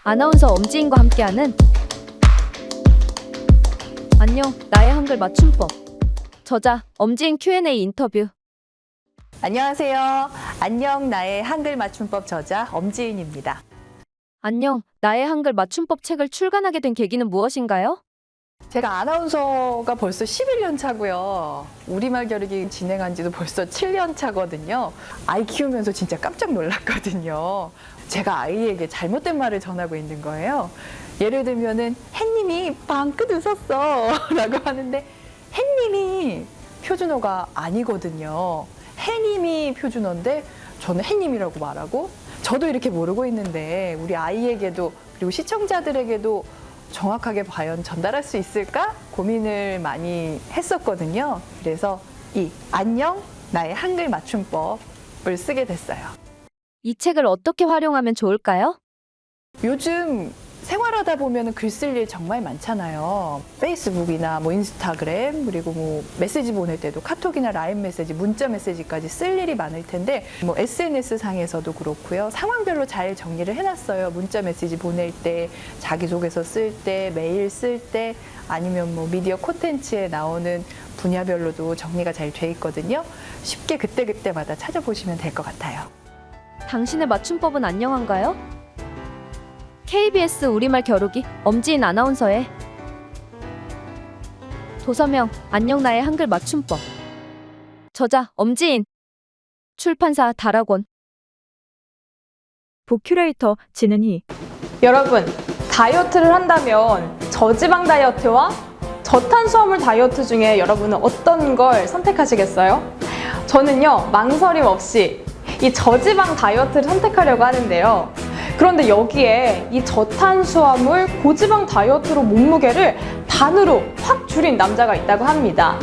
아나운서 엄지인과 함께하는 안녕, 나의 한글 맞춤법. 저자 엄지인 Q&A 인터뷰. 안녕하세요. 안녕 나의 한글 맞춤법 저자 엄지인입니다. 안녕, 나의 한글 맞춤법 책을 출간하게 된 계기는 무엇인가요? 제가 아나운서가 벌써 11년 차고요. 우리말 겨루기 진행한 지도 벌써 7년 차거든요. 아이 키우면서 진짜 깜짝 놀랐거든요. 제가 아이에게 잘못된 말을 전하고 있는 거예요. 예를 들면은 햇님이 방긋 웃었어 라고 하는데 햇님이 표준어가 아니거든요. 해님이 표준어인데 저는 햇님이라고 말하고 저도 이렇게 모르고 있는데 우리 아이에게도 그리고 시청자들에게도 정확하게 과연 전달할 수 있을까 고민을 많이 했었거든요. 그래서 이 안녕 나의 한글 맞춤법을 쓰게 됐어요. 이 책을 어떻게 활용하면 좋을까요? 요즘 생활하다 보면 글 쓸 일 정말 많잖아요. 페이스북이나 뭐 인스타그램 그리고 뭐 메시지 보낼 때도 카톡이나 라인 메시지, 문자 메시지까지 쓸 일이 많을 텐데 뭐 SNS 상에서도 그렇고요. 상황별로 잘 정리를 해놨어요. 문자 메시지 보낼 때, 자기소개서 쓸 때, 메일 쓸 때 아니면 뭐 미디어 콘텐츠에 나오는 분야별로도 정리가 잘 돼 있거든요. 쉽게 그때그때마다 찾아보시면 될 것 같아요. 당신의 맞춤법은 안녕한가요? KBS 우리말 겨루기 엄지인 아나운서의 도서명 안녕 나의 한글 맞춤법. 저자 엄지인. 출판사 다락원. 북큐레이터 진은희. 여러분, 다이어트를 한다면 저지방 다이어트와 저탄수화물 다이어트 중에 여러분은 어떤 걸 선택하시겠어요? 저는요, 망설임 없이 이 저지방 다이어트를 선택하려고 하는데요. 그런데 여기에 이 저탄수화물 고지방 다이어트로 몸무게를 반으로 확 줄인 남자가 있다고 합니다.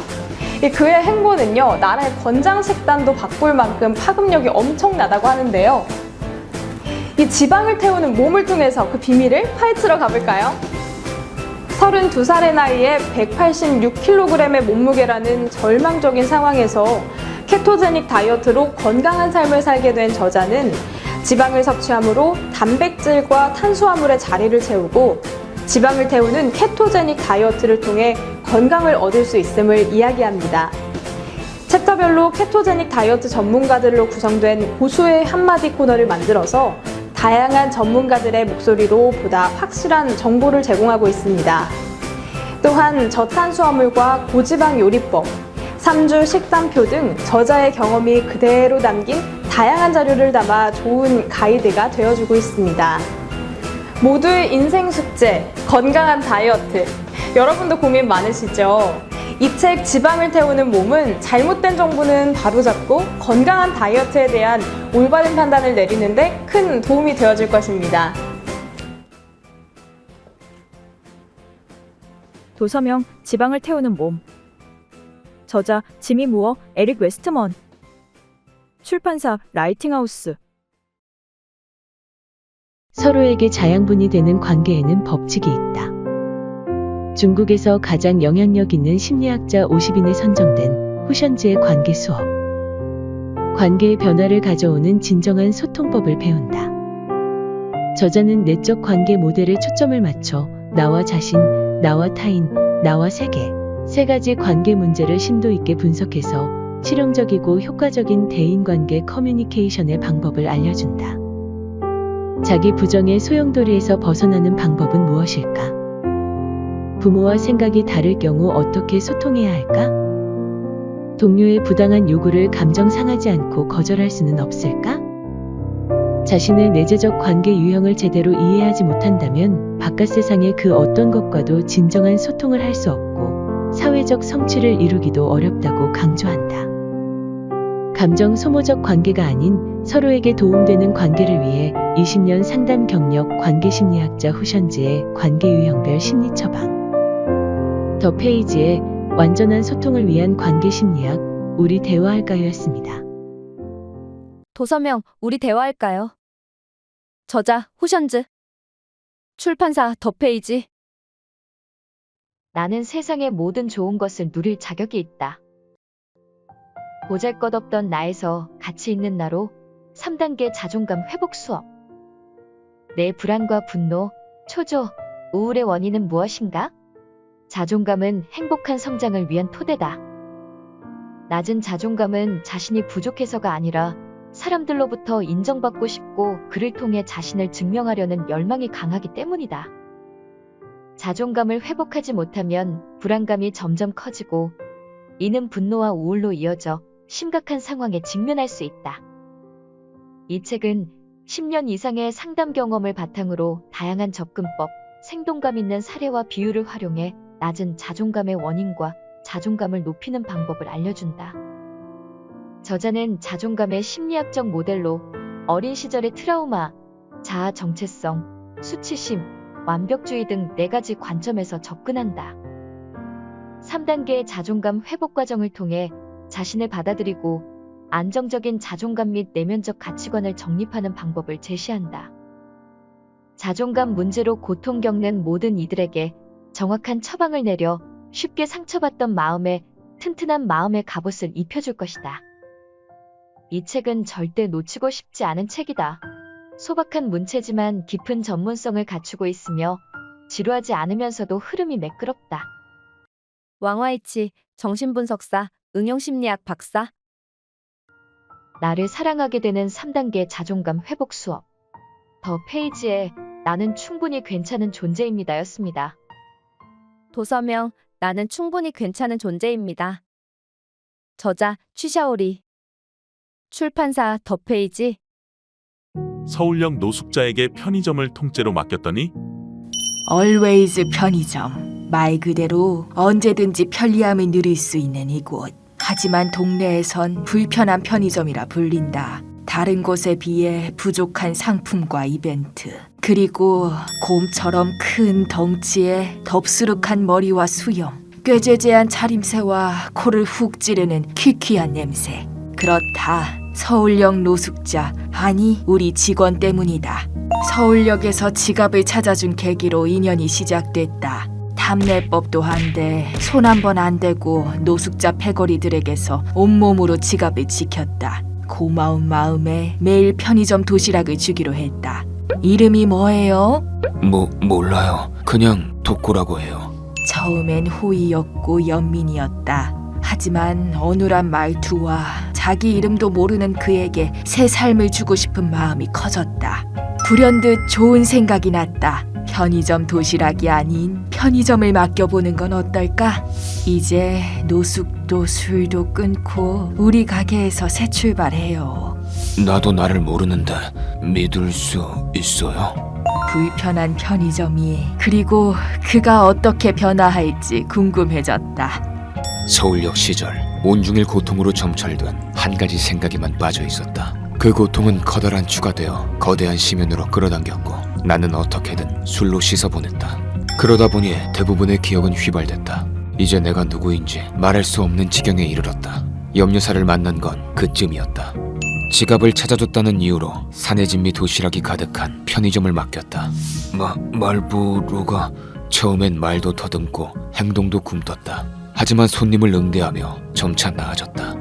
그의 행보는요, 나라의 권장 식단도 바꿀 만큼 파급력이 엄청나다고 하는데요. 이 지방을 태우는 몸을 통해서 그 비밀을 파헤치러 가볼까요? 32살의 나이에 186kg의 몸무게라는 절망적인 상황에서 케토제닉 다이어트로 건강한 삶을 살게 된 저자는 지방을 섭취함으로 단백질과 탄수화물의 자리를 채우고 지방을 태우는 케토제닉 다이어트를 통해 건강을 얻을 수 있음을 이야기합니다. 챕터별로 케토제닉 다이어트 전문가들로 구성된 고수의 한마디 코너를 만들어서 다양한 전문가들의 목소리로 보다 확실한 정보를 제공하고 있습니다. 또한 저탄수화물과 고지방 요리법, 3주 식단표 등 저자의 경험이 그대로 담긴 다양한 자료를 담아 좋은 가이드가 되어주고 있습니다. 모두의 인생 숙제, 건강한 다이어트. 여러분도 고민 많으시죠? 이 책 지방을 태우는 몸은 잘못된 정보는 바로잡고 건강한 다이어트에 대한 올바른 판단을 내리는데 큰 도움이 되어줄 것입니다. 도서명 지방을 태우는 몸. 저자 지미 무어, 에릭 웨스트먼. 출판사 라이팅하우스. 서로에게 자양분이 되는 관계에는 법칙이 있다. 중국에서 가장 영향력 있는 심리학자 50인에 선정된 후션즈의 관계 수업. 관계의 변화를 가져오는 진정한 소통법을 배운다. 저자는 내적 관계 모델에 초점을 맞춰 나와 자신, 나와 타인, 나와 세계, 세 가지 관계 문제를 심도 있게 분석해서 실용적이고 효과적인 대인관계 커뮤니케이션의 방법을 알려준다. 자기 부정의 소용돌이에서 벗어나는 방법은 무엇일까? 부모와 생각이 다를 경우 어떻게 소통해야 할까? 동료의 부당한 요구를 감정 상하지 않고 거절할 수는 없을까? 자신의 내재적 관계 유형을 제대로 이해하지 못한다면 바깥 세상의 그 어떤 것과도 진정한 소통을 할 수 없고 사회적 성취를 이루기도 어렵다고 강조한다. 감정 소모적 관계가 아닌 서로에게 도움되는 관계를 위해 20년 상담 경력 관계심리학자 후션즈의 관계 유형별 심리 처방. 더 페이지에 완전한 소통을 위한 관계심리학, 우리 대화할까요였습니다. 도서명 우리 대화할까요? 저자 후션즈. 출판사 더 페이지. 나는 세상의 모든 좋은 것을 누릴 자격이 있다. 보잘것없던 나에서 가치 있는 나로 3단계 자존감 회복 수업. 내 불안과 분노, 초조, 우울의 원인은 무엇인가? 자존감은 행복한 성장을 위한 토대다. 낮은 자존감은 자신이 부족해서가 아니라 사람들로부터 인정받고 싶고 그를 통해 자신을 증명하려는 열망이 강하기 때문이다. 자존감을 회복하지 못하면 불안감이 점점 커지고 이는 분노와 우울로 이어져 심각한 상황에 직면할 수 있다. 이 책은 10년 이상의 상담 경험을 바탕으로 다양한 접근법, 생동감 있는 사례와 비유를 활용해 낮은 자존감의 원인과 자존감을 높이는 방법을 알려준다. 저자는 자존감의 심리학적 모델로 어린 시절의 트라우마, 자아 정체성, 수치심, 완벽주의 등 4가지 관점에서 접근한다. 3단계의 자존감 회복 과정을 통해 자신을 받아들이고 안정적인 자존감 및 내면적 가치관을 정립하는 방법을 제시한다. 자존감 문제로 고통 겪는 모든 이들에게 정확한 처방을 내려 쉽게 상처받던 마음에 튼튼한 마음의 갑옷을 입혀줄 것이다. 이 책은 절대 놓치고 싶지 않은 책이다. 소박한 문체지만 깊은 전문성을 갖추고 있으며 지루하지 않으면서도 흐름이 매끄럽다. 왕화이치 정신분석사, 응용심리학 박사. 나를 사랑하게 되는 3단계 자존감 회복 수업. 더 페이지에 나는 충분히 괜찮은 존재입니다였습니다. 도서명 나는 충분히 괜찮은 존재입니다. 저자 취샤오리. 출판사 더 페이지. 서울역 노숙자에게 편의점을 통째로 맡겼더니 Always 편의점. 말 그대로 언제든지 편리함을 누릴 수 있는 이곳. 하지만 동네에선 불편한 편의점이라 불린다. 다른 곳에 비해 부족한 상품과 이벤트. 그리고 곰처럼 큰 덩치에 덥수룩한 머리와 수염. 꾀죄죄한 차림새와 코를 훅 찌르는 퀴퀴한 냄새. 그렇다. 서울역 노숙자, 아니 우리 직원 때문이다. 서울역에서 지갑을 찾아준 계기로 인연이 시작됐다. 탐내법도 한데 손 한 번 안 대고 노숙자 패거리들에게서 온몸으로 지갑을 지켰다. 고마운 마음에 매일 편의점 도시락을 주기로 했다. 이름이 뭐예요? 몰라요. 그냥 덕구라고 해요. 처음엔 호의였고 연민이었다. 하지만 어눌한 말투와 자기 이름도 모르는 그에게 새 삶을 주고 싶은 마음이 커졌다. 불현듯 좋은 생각이 났다. 편의점 도시락이 아닌 편의점을 맡겨보는 건 어떨까? 이제 노숙도 술도 끊고 우리 가게에서 새 출발해요. 나도 나를 모르는데 믿을 수 있어요? 불편한 편의점이, 그리고 그가 어떻게 변화할지 궁금해졌다. 서울역 시절 온종일 고통으로 점철된 한 가지 생각에만 빠져 있었다. 그 고통은 커다란 추가 되어 거대한 심연으로 끌어당겼고 나는 어떻게든 술로 씻어보냈다. 그러다 보니 대부분의 기억은 휘발됐다. 이제 내가 누구인지 말할 수 없는 지경에 이르렀다. 염려사를 만난 건 그쯤이었다. 지갑을 찾아줬다는 이유로 사내진미 도시락이 가득한 편의점을 맡겼다. 말부로가 처음엔 말도 더듬고 행동도 굼떴다. 하지만 손님을 응대하며 점차 나아졌다.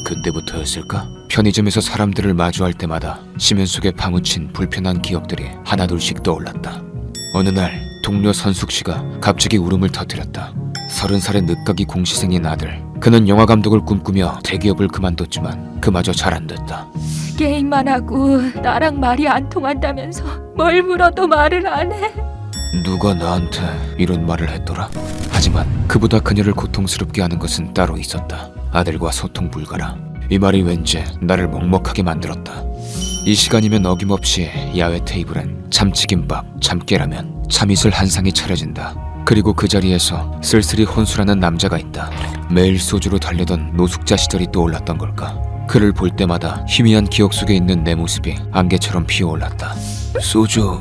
그때부터였을까? 편의점에서 사람들을 마주할 때마다 심연 속에 파묻힌 불편한 기억들이 하나둘씩 떠올랐다. 어느 날 동료 선숙 씨가 갑자기 울음을 터뜨렸다. 30살의 늦가기 공시생인 아들. 그는 영화 감독을 꿈꾸며 대기업을 그만뒀지만 그마저 잘 안 됐다. 게임만 하고 나랑 말이 안 통한다면서 뭘 물어도 말을 안 해. 누가 나한테 이런 말을 했더라? 하지만 그보다 그녀를 고통스럽게 하는 것은 따로 있었다. 아들과 소통 불가라. 이 말이 왠지 나를 먹먹하게 만들었다. 이 시간이면 어김없이 야외 테이블엔 참치김밥, 참깨라면, 참이슬 한 상이 차려진다. 그리고 그 자리에서 쓸쓸히 혼술하는 남자가 있다. 매일 소주로 달래던 노숙자 시절이 떠올랐던 걸까? 그를 볼 때마다 희미한 기억 속에 있는 내 모습이 안개처럼 피어올랐다. 소주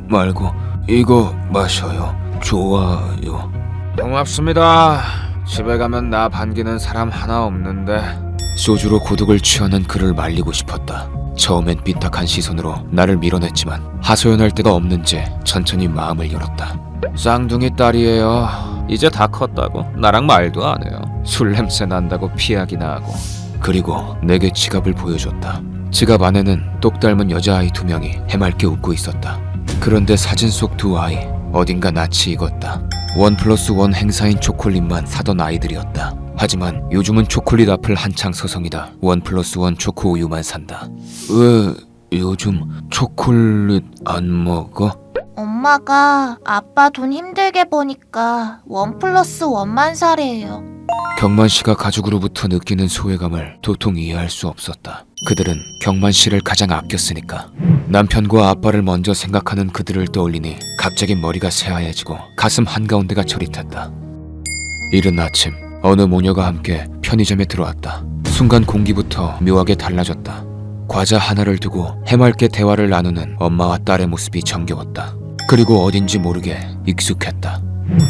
말고 이거 마셔요. 좋아요. 고맙습니다. 집에 가면 나 반기는 사람 하나 없는데. 소주로 고독을 취하는 그를 말리고 싶었다. 처음엔 삐딱한 시선으로 나를 밀어냈지만 하소연할 데가 없는지 천천히 마음을 열었다. 쌍둥이 딸이에요. 이제 다 컸다고 나랑 말도 안 해요. 술 냄새 난다고 피하기나 하고. 그리고 내게 지갑을 보여줬다. 지갑 안에는 똑 닮은 여자아이 2명이 해맑게 웃고 있었다. 그런데 사진 속 두 아이 어딘가 낯이 익었다. 1+1 행사인 초콜릿만 사던 아이들이었다. 하지만 요즘은 초콜릿 앞을 한창 서성이다 1+1 초코 우유만 산다. 왜 요즘 초콜릿 안 먹어? 엄마가 아빠 돈 힘들게 버니까 1+1만 사래요. 경만 씨가 가족으로부터 느끼는 소외감을 도통 이해할 수 없었다. 그들은 경만 씨를 가장 아꼈으니까. 남편과 아빠를 먼저 생각하는 그들을 떠올리니 갑자기 머리가 새하얘지고 가슴 한가운데가 저릿했다. 이른 아침 어느 모녀가 함께 편의점에 들어왔다. 순간 공기부터 묘하게 달라졌다. 과자 하나를 두고 해맑게 대화를 나누는 엄마와 딸의 모습이 정겨웠다. 그리고 어딘지 모르게 익숙했다.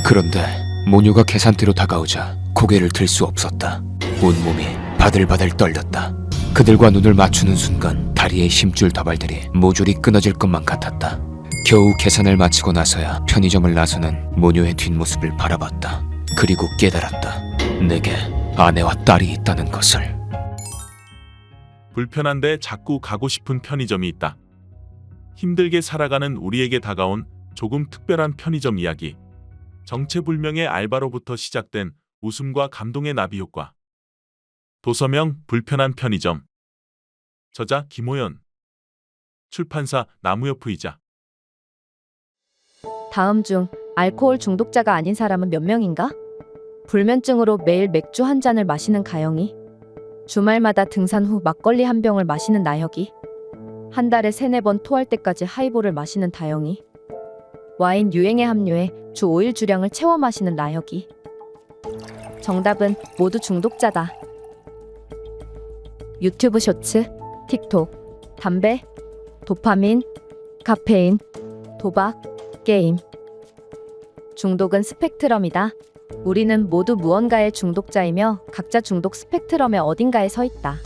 그런데 모녀가 계산대로 다가오자 고개를 들 수 없었다. 온몸이 바들바들 떨렸다. 그들과 눈을 맞추는 순간 다리에 힘줄 다발들이 모조리 끊어질 것만 같았다. 겨우 계산을 마치고 나서야 편의점을 나서는 모녀의 뒷모습을 바라봤다. 그리고 깨달았다. 내게 아내와 딸이 있다는 것을. 불편한데 자꾸 가고 싶은 편의점이 있다. 힘들게 살아가는 우리에게 다가온 조금 특별한 편의점 이야기. 정체불명의 알바로부터 시작된 웃음과 감동의 나비 효과. 도서명 불편한 편의점. 저자 김호연. 출판사 나무옆 의자. 다음 중 알코올 중독자가 아닌 사람은 몇 명인가? 불면증으로 매일 맥주 한 잔을 마시는 가영이, 주말마다 등산 후 막걸리 한 병을 마시는 나혁이, 한 달에 3-4번 토할 때까지 하이볼을 마시는 다영이, 와인 유행에 합류해 주 5일 주량을 채워 마시는 나혁이. 정답은 모두 중독자다. 유튜브 쇼츠, 틱톡, 담배, 도파민, 카페인, 도박, 게임. 중독은 스펙트럼이다. 우리는 모두 무언가의 중독자이며 각자 중독 스펙트럼의 어딘가에 서 있다.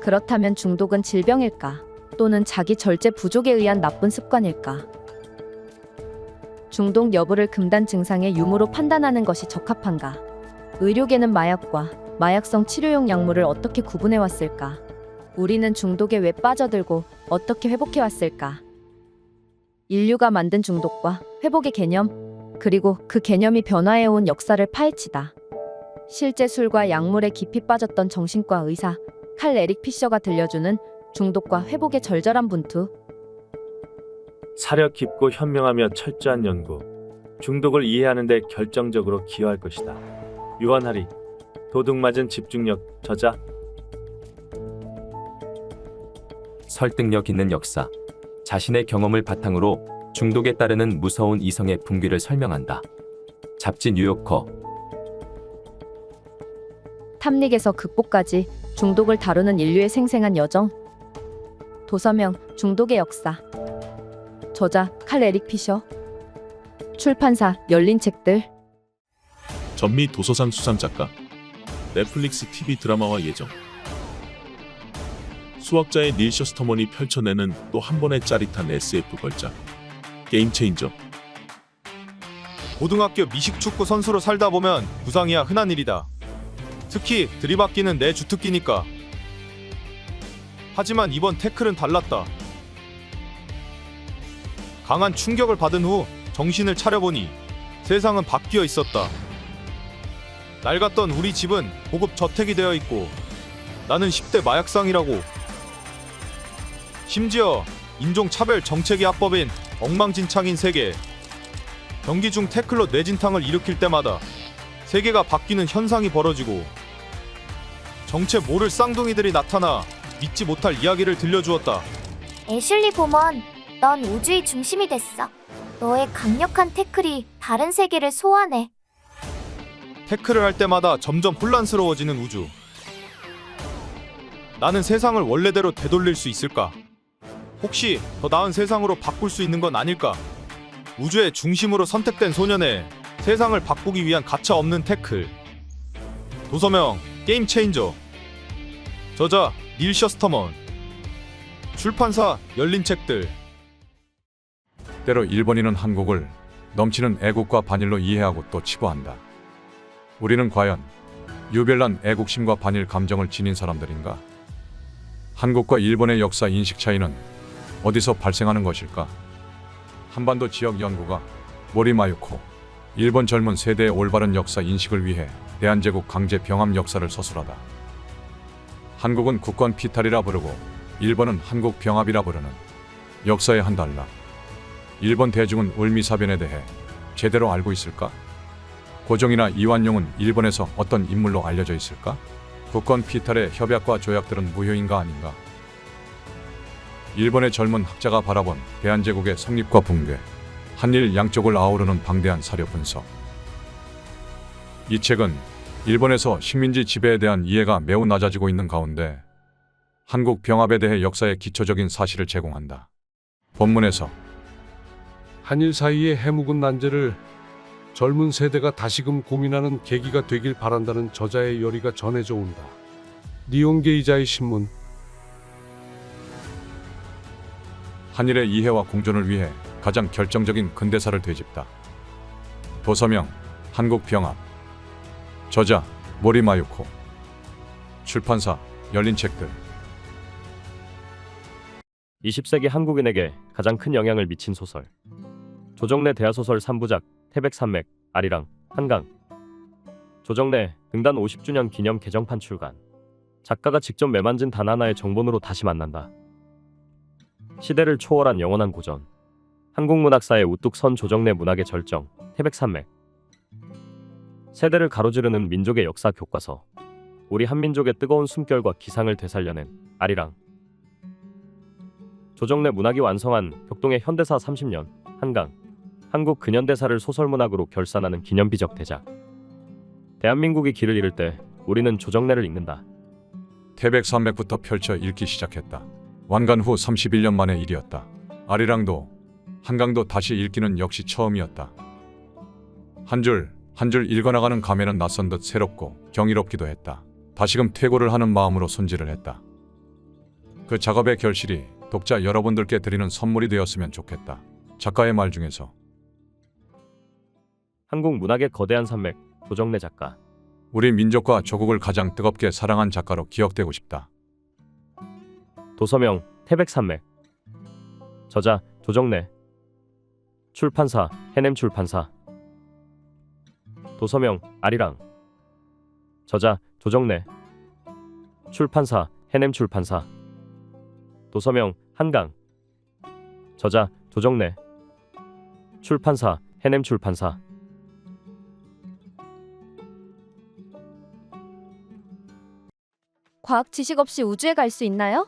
그렇다면 중독은 질병일까? 또는 자기 절제 부족에 의한 나쁜 습관일까? 중독 여부를 금단 증상의 유무로 판단하는 것이 적합한가? 의료계는 마약과 마약성 치료용 약물을 어떻게 구분해왔을까? 우리는 중독에 왜 빠져들고 어떻게 회복해왔을까? 인류가 만든 중독과 회복의 개념, 그리고 그 개념이 변화해온 역사를 파헤치다. 실제 술과 약물에 깊이 빠졌던 정신과 의사 칼 에릭 피셔가 들려주는 중독과 회복의 절절한 분투. 사려 깊고 현명하며 철저한 연구, 중독을 이해하는 데 결정적으로 기여할 것이다. 유한하리, 도둑맞은 집중력. 저자 설득력 있는 역사. 자신의 경험을 바탕으로 중독에 따르는 무서운 이성의 붕괴를 설명한다. 잡지 뉴요커. 탐닉에서 극복까지 중독을 다루는 인류의 생생한 여정. 도서명 중독의 역사. 저자 칼 에릭 피셔. 출판사 열린 책들. 전미 도서상 수상 작가. 넷플릭스 TV 드라마화 예정. 수학자의 닐 셔스터먼이 펼쳐내는 또 한 번의 짜릿한 SF 걸작. 게임 체인저. 고등학교 미식축구 선수로 살다 보면 부상이야 흔한 일이다. 특히 들이받기는 내 주특기니까. 하지만 이번 태클은 달랐다. 강한 충격을 받은 후 정신을 차려보니 세상은 바뀌어 있었다. 낡았던 우리 집은 고급 저택이 되어 있고 나는 10대 마약상이라고. 심지어 인종차별 정책의 합법인 엉망진창인 세계. 경기 중 태클로 뇌진탕을 일으킬 때마다 세계가 바뀌는 현상이 벌어지고 정체 모를 쌍둥이들이 나타나 믿지 못할 이야기를 들려주었다. 애슐리 보먼, 넌 우주의 중심이 됐어. 너의 강력한 태클이 다른 세계를 소환해. 태클을 할 때마다 점점 혼란스러워지는 우주. 나는 세상을 원래대로 되돌릴 수 있을까? 혹시 더 나은 세상으로 바꿀 수 있는 건 아닐까? 우주의 중심으로 선택된 소년의 세상을 바꾸기 위한 가차없는 태클. 도서명 게임 체인저. 저자 닐 셔스터먼. 출판사 열린 책들. 때로 일본인은 한국을 넘치는 애국과 반일로 이해하고 또 치부한다. 우리는 과연 유별난 애국심과 반일 감정을 지닌 사람들인가? 한국과 일본의 역사 인식 차이는 어디서 발생하는 것일까? 한반도 지역 연구가 모리마유코 일본 젊은 세대의 올바른 역사 인식을 위해 대한제국 강제 병합 역사를 서술하다. 한국은 국권 피탈이라 부르고 일본은 한국 병합이라 부르는 역사의 한 단락. 일본 대중은 을미사변에 대해 제대로 알고 있을까? 고종이나 이완용은 일본에서 어떤 인물로 알려져 있을까? 국권 피탈의 협약과 조약들은 무효인가 아닌가? 일본의 젊은 학자가 바라본 대한제국의 성립과 붕괴, 한일 양쪽을 아우르는 방대한 사료 분석. 이 책은 일본에서 식민지 지배에 대한 이해가 매우 낮아지고 있는 가운데 한국 병합에 대해 역사의 기초적인 사실을 제공한다. 본문에서 한일 사이의 해묵은 난제를 젊은 세대가 다시금 고민하는 계기가 되길 바란다는 저자의 열의가 전해져 온다. 니온게이자의 신문. 한일의 이해와 공존을 위해 가장 결정적인 근대사를 되짚다. 도서명 한국병합. 저자 모리마유코. 출판사 열린책들. 20세기 한국인에게 가장 큰 영향을 미친 소설. 조정래 대하소설 3부작 태백산맥, 아리랑, 한강. 조정래 등단 50주년 기념 개정판 출간. 작가가 직접 매만진 단 하나의 정본으로 다시 만난다. 시대를 초월한 영원한 고전. 한국문학사의 우뚝 선 조정래 문학의 절정, 태백산맥. 세대를 가로지르는 민족의 역사 교과서. 우리 한민족의 뜨거운 숨결과 기상을 되살려낸 아리랑. 조정래 문학이 완성한 격동의 현대사 30년, 한강. 한국 근현대사를 소설문학으로 결산하는 기념비적 대작. 대한민국이 길을 잃을 때 우리는 조정래를 읽는다. 태백산맥부터 펼쳐 읽기 시작했다. 완간 후 31년 만의 일이었다. 아리랑도 한강도 다시 읽기는 역시 처음이었다. 한 줄 한 줄 읽어나가는 감회는 낯선 듯 새롭고 경이롭기도 했다. 다시금 퇴고를 하는 마음으로 손질을 했다. 그 작업의 결실이 독자 여러분들께 드리는 선물이 되었으면 좋겠다. 작가의 말 중에서 한국 문학의 거대한 산맥, 조정래 작가. 우리 민족과 조국을 가장 뜨겁게 사랑한 작가로 기억되고 싶다. 도서명 태백산맥. 저자 조정래. 출판사 해냄 출판사. 도서명 아리랑. 저자 조정래. 출판사 해냄 출판사. 도서명 한강. 저자 조정래. 출판사 해냄 출판사. 과학 지식 없이 우주에 갈 수 있나요?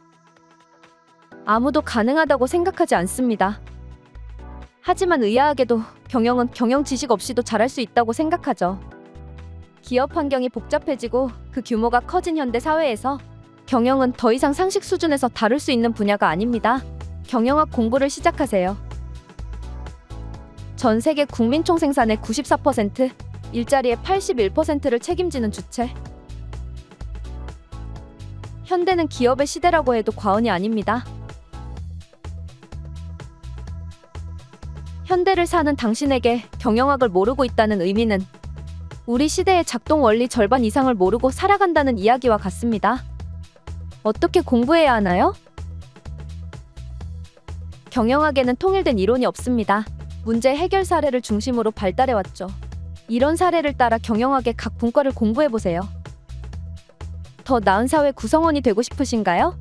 아무도 가능하다고 생각하지 않습니다. 하지만 의아하게도 경영은 경영 지식 없이도 잘할 수 있다고 생각하죠. 기업 환경이 복잡해지고 그 규모가 커진 현대 사회에서 경영은 더 이상 상식 수준에서 다룰 수 있는 분야가 아닙니다. 경영학 공부를 시작하세요. 전 세계 국민 총생산의 94%, 일자리의 81%를 책임지는 주체. 현대는 기업의 시대라고 해도 과언이 아닙니다. 현대를 사는 당신에게 경영학을 모르고 있다는 의미는 우리 시대의 작동 원리 절반 이상을 모르고 살아간다는 이야기와 같습니다. 어떻게 공부해야 하나요? 경영학에는 통일된 이론이 없습니다. 문제 해결 사례를 중심으로 발달해왔죠. 이런 사례를 따라 경영학의 각 분과를 공부해보세요. 더 나은 사회 구성원이 되고 싶으신가요?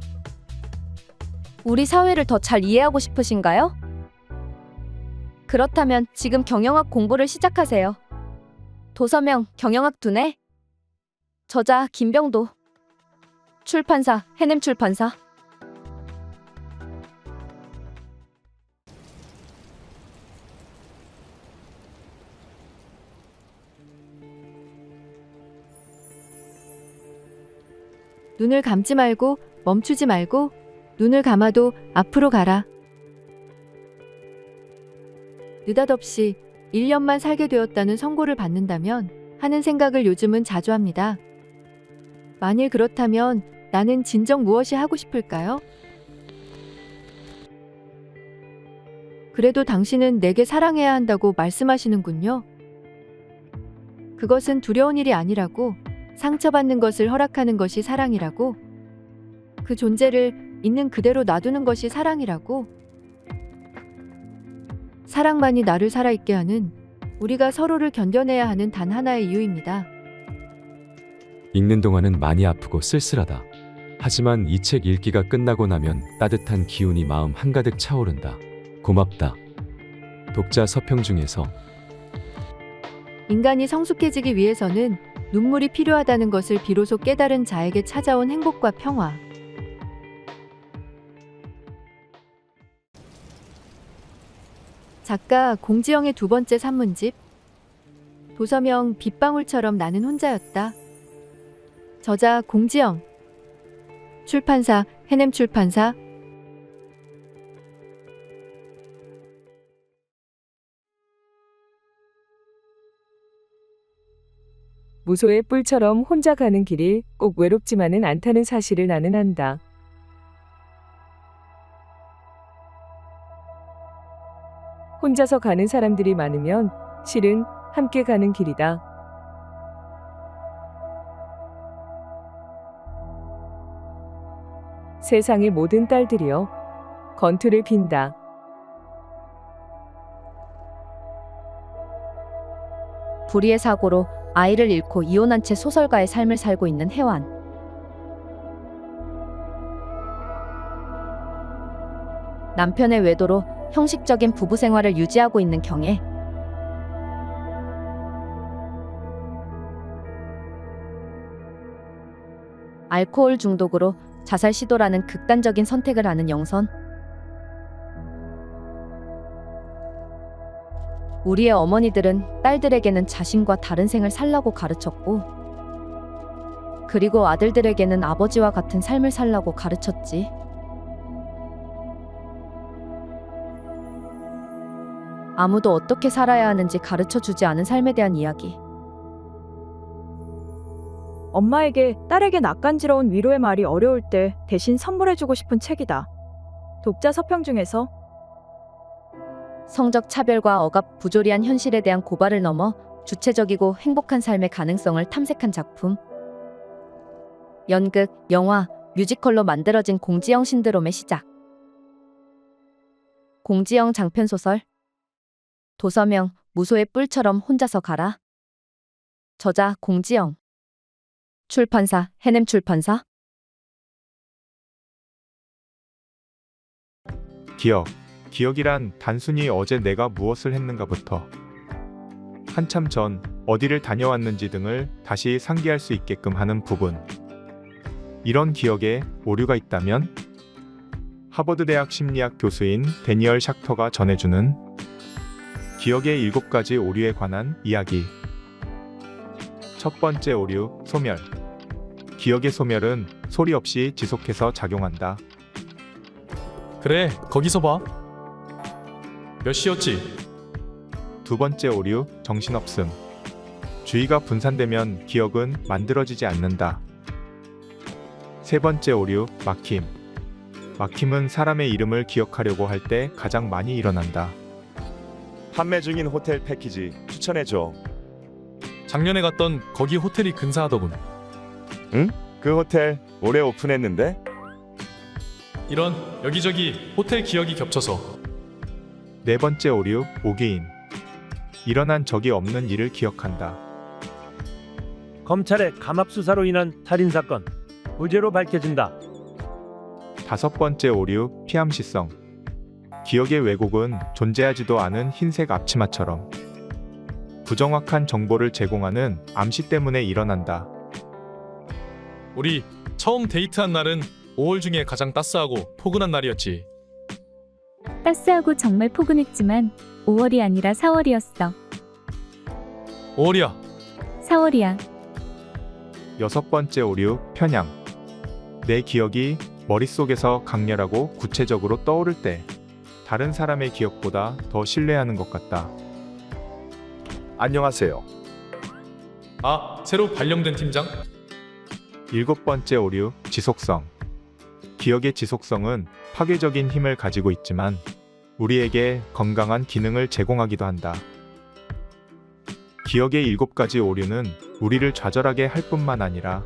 우리 사회를 더 잘 이해하고 싶으신가요? 그렇다면 지금 경영학 공부를 시작하세요. 도서명 경영학 두뇌. 저자 김병도. 출판사 해냄 출판사. 눈을 감지 말고 멈추지 말고 눈을 감아도 앞으로 가라. 느닷없이 1년만 살게 되었다는 선고를 받는다면 하는 생각을 요즘은 자주 합니다. 만일 그렇다면 나는 진정 무엇이 하고 싶을까요? 그래도 당신은 내게 사랑해야 한다고 말씀하시는군요. 그것은 두려운 일이 아니라고, 상처받는 것을 허락하는 것이 사랑이라고, 그 존재를 있는 그대로 놔두는 것이 사랑이라고. 사랑만이 나를 살아있게 하는, 우리가 서로를 견뎌내야 하는 단 하나의 이유입니다. 읽는 동안은 많이 아프고 쓸쓸하다. 하지만 이 책 읽기가 끝나고 나면 따뜻한 기운이 마음 한가득 차오른다. 고맙다. 독자 서평 중에서 인간이 성숙해지기 위해서는 눈물이 필요하다는 것을 비로소 깨달은 자에게 찾아온 행복과 평화. 작가 공지영의 두 번째 산문집. 도서명 빗방울처럼 나는 혼자였다. 저자 공지영. 출판사 해냄 출판사. 무소의 뿔처럼 혼자 가는 길이 꼭 외롭지만은 않다는 사실을 나는 안다. 혼자서 가는 사람들이 많으면 실은 함께 가는 길이다. 세상의 모든 딸들이여, 건투를 빈다. 불의의 사고로 아이를 잃고 이혼한 채 소설가의 삶을 살고 있는 혜완. 남편의 외도로 형식적인 부부 생활을 유지하고 있는 경애. 알코올 중독으로 자살 시도라는 극단적인 선택을 하는 영선. 우리의 어머니들은 딸들에게는 자신과 다른 생을 살라고 가르쳤고, 그리고 아들들에게는 아버지와 같은 삶을 살라고 가르쳤지. 아무도 어떻게 살아야 하는지 가르쳐 주지 않은 삶에 대한 이야기. 엄마에게 딸에게 낯간지러운 위로의 말이 어려울 때 대신 선물해주고 싶은 책이다. 독자 서평 중에서 성적 차별과 억압, 부조리한 현실에 대한 고발을 넘어 주체적이고 행복한 삶의 가능성을 탐색한 작품. 연극, 영화, 뮤지컬로 만들어진 공지영 신드롬의 시작. 공지영 장편소설. 도서명 무소의 뿔처럼 혼자서 가라. 저자 공지영. 출판사 해냄 출판사. 기억이란 단순히 어제 내가 무엇을 했는가부터 한참 전 어디를 다녀왔는지 등을 다시 상기할 수 있게끔 하는 부분. 이런 기억에 오류가 있다면 하버드 대학 심리학 교수인 데니얼 샥터가 전해주는 기억의 7가지 오류에 관한 이야기. 첫 번째 오류, 소멸. 기억의 소멸은 소리 없이 지속해서 작용한다. 그래, 거기서 봐. 몇 시였지? 두 번째 오류, 정신없음. 주의가 분산되면 기억은 만들어지지 않는다. 세 번째 오류, 막힘. 막힘은 사람의 이름을 기억하려고 할 때 가장 많이 일어난다. 판매 중인 호텔 패키지 추천해줘. 작년에 갔던 거기 호텔이 근사하더군. 응? 그 호텔 올해 오픈했는데? 이런 여기저기 호텔 기억이 겹쳐서. 네 번째 오류, 오기인. 일어난 적이 없는 일을 기억한다. 검찰의 감압수사로 인한 살인사건 무죄로 밝혀진다. 다섯 번째 오류, 피암시성. 기억의 왜곡은 존재하지도 않은 흰색 앞치마처럼 부정확한 정보를 제공하는 암시 때문에 일어난다. 우리 처음 데이트한 날은 5월 중에 가장 따스하고 포근한 날이었지. 따스하고 정말 포근했지만 5월이 아니라 4월이었어. 5월이야. 4월이야. 여섯 번째 오류, 편향. 내 기억이 머릿속에서 강렬하고 구체적으로 떠오를 때 다른 사람의 기억보다 더 신뢰하는 것 같다. 안녕하세요. 아, 새로 발령된 팀장? 일곱 번째 오류, 지속성. 기억의 지속성은 파괴적인 힘을 가지고 있지만 우리에게 건강한 기능을 제공하기도 한다. 기억의 7가지 오류는 우리를 좌절하게 할 뿐만 아니라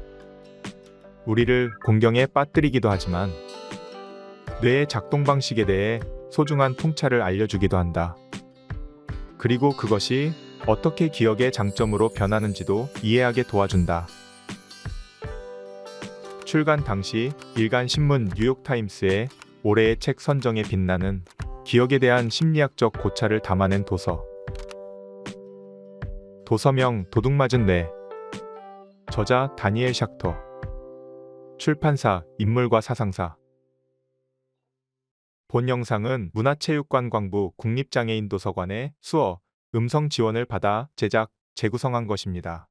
우리를 공경에 빠뜨리기도 하지만 뇌의 작동 방식에 대해 소중한 통찰을 알려주기도 한다. 그리고 그것이 어떻게 기억의 장점으로 변하는지도 이해하게 도와준다. 출간 당시 일간 신문 뉴욕타임스의 올해의 책 선정에 빛나는 기억에 대한 심리학적 고찰을 담아낸 도서. 도서명 도둑맞은 뇌. 저자 다니엘 샥터. 출판사 인물과 사상사. 본 영상은 문화체육관광부 국립장애인도서관의 수어, 음성 지원을 받아 제작, 재구성한 것입니다.